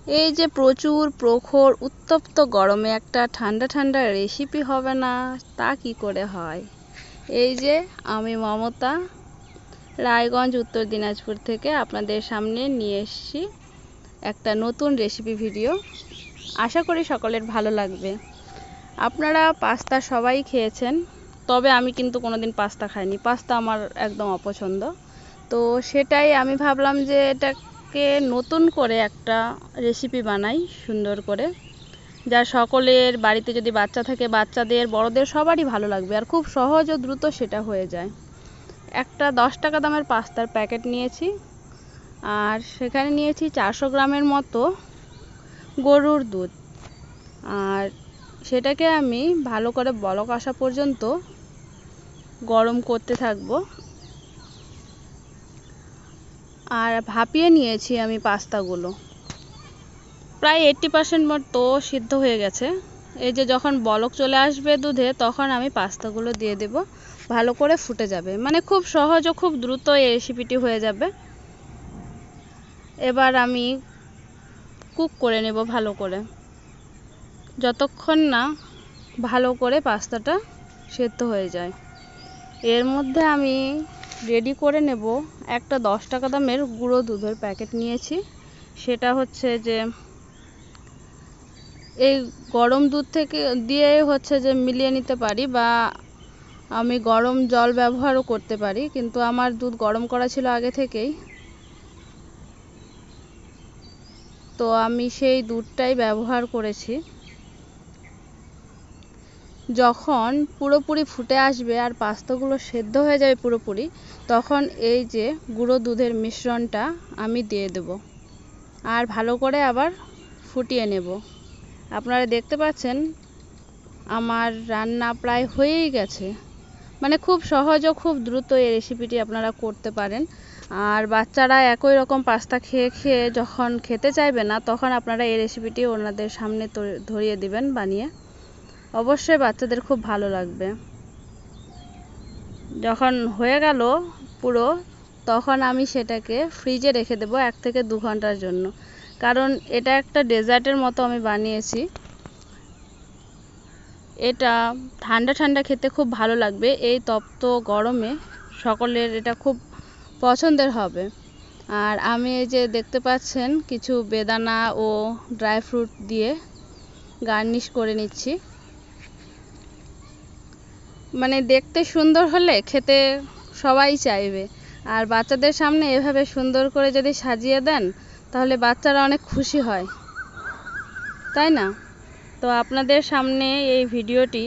এই যে প্রচুর প্রখর উত্তপ্ত গরমে একটা ঠান্ডা ঠান্ডা রেসিপি হবে না, তা কি করে হয়। এই যে আমি মমতা রায়গঞ্জ উত্তর দিনাজপুর থেকে আপনাদের সামনে নিয়ে এসেছি একটা নতুন রেসিপি ভিডিও। আশা করি সকলের ভালো লাগবে। আপনারা পাস্তা সবাই খেয়েছেন, তবে আমি কিন্তু কোনোদিন পাস্তা খাইনি। পাস্তা আমার একদম অপছন্দ। তো সেটাই আমি ভাবলাম যে এটাকে নতুন করে একটা রেসিপি বানাই সুন্দর করে, যা সকলের বাড়িতে যদি বাচ্চা থাকে, বাচ্চাদের বড়দের সবারই ভালো লাগবে, আর খুব সহজ ও দ্রুত সেটা হয়ে যায়। একটা 10 টাকা দামের পাস্তার প্যাকেট নিয়েছি, আর সেখানে নিয়েছি 400 গ্রামের মতো গরুর দুধ, আর সেটাকে আমি ভালো করে বলক আসা পর্যন্ত গরম করতে থাকবো। আর ভাপিয়ে নিয়েছি আমি পাস্তাগুলো, প্রায় 80% মতো সিদ্ধ হয়ে গেছে। এই যে যখন বলক চলে আসবে দুধে, তখন আমি পাস্তাগুলো দিয়ে দেব, ভালো করে ফুটে যাবে। মানে খুব সহজ ও খুব দ্রুত এই রেসিপিটি হয়ে যাবে। এবার আমি কুক করে নেব ভালো করে, যতক্ষণ না ভালো করে পাস্তাটা সেদ্ধ হয়ে যায়। এর মধ্যে আমি রেডি করে নেব একটা 10 টাকা দামের গুঁড়ো দুধের প্যাকেট নিয়েছি। সেটা হচ্ছে যে এই গরম দুধ থেকে দিয়ে হচ্ছে যে মিলিয়ে নিতে পারি, বা আমি গরম জল ব্যবহারও করতে পারি, কিন্তু আমার দুধ গরম করা ছিল আগে থেকেই, তো আমি সেই দুধটাই ব্যবহার করেছি। যখন পুরোপুরি ফুটে আসবে আর পাস্তাগুলো সেদ্ধ হয়ে যাবে পুরোপুরি, তখন এই যে গুঁড়ো দুধের মিশ্রণটা আমি দিয়ে দেব, আর ভালো করে আবার ফুটিয়ে নেব। আপনারা দেখতে পাচ্ছেন আমার রান্না প্রায় হয়েই গেছে। মানে খুব সহজ ও খুব দ্রুত এই রেসিপিটি আপনারা করতে পারেন। আর বাচ্চারা একই রকম পাস্তা খেয়ে খেয়ে যখন খেতে চাইবে না, তখন আপনারা এই রেসিপিটি ওনাদের সামনে ধরিয়ে দিবেন বানিয়ে। অবশ্যই বাচ্চাদের খুব ভালো লাগবে। যখন হয়ে গেল পুরো, তখন আমি সেটাকে ফ্রিজে রেখে দেব 1 থেকে 2 ঘন্টার জন্য, কারণ এটা একটা ডেজার্টের মতো আমি বানিয়েছি। এটা ঠান্ডা ঠান্ডা খেতে খুব ভালো লাগবে। এই তপ্ত গরমে সকলের এটা খুব পছন্দের হবে। আর আমি এই যে দেখতে পাচ্ছেন কিছু বেদানা ও ড্রাই ফ্রুট দিয়ে গার্নিশ করে নিচ্ছি। মানে দেখতে সুন্দর হলে খেতে সবাই চাইবে। আর বাচ্চাদের সামনে এভাবে সুন্দর করে যদি সাজিয়ে দেন, তাহলে বাচ্চারা অনেক খুশি হয়, তাই না? তো আপনাদের সামনে এই ভিডিওটি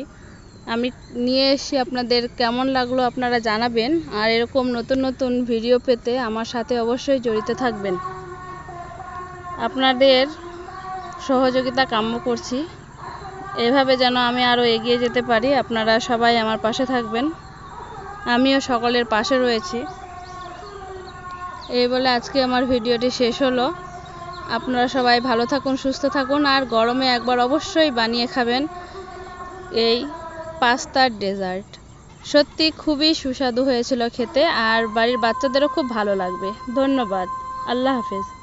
আমি নিয়ে এসে আপনাদের কেমন লাগলো আপনারা জানাবেন। আর এরকম নতুন নতুন ভিডিও পেতে আমার সাথে অবশ্যই জড়িত থাকবেন। আপনাদের সহযোগিতা কাম্য করছি, এভাবে যেন আমি আরও এগিয়ে যেতে পারি। আপনারা সবাই আমার পাশে থাকবেন, আমিও সকলের পাশে রয়েছি। এই বলে আজকে আমার ভিডিওটি শেষ হলো। আপনারা সবাই ভালো থাকুন, সুস্থ থাকুন, আর গরমে একবার অবশ্যই বানিয়ে খাবেন এই পাস্তার ডেজার্ট। সত্যি খুবই সুস্বাদু হয়েছিল খেতে, আর বাড়ির বাচ্চাদেরও খুব ভালো লাগবে। ধন্যবাদ। আল্লাহ হাফেজ।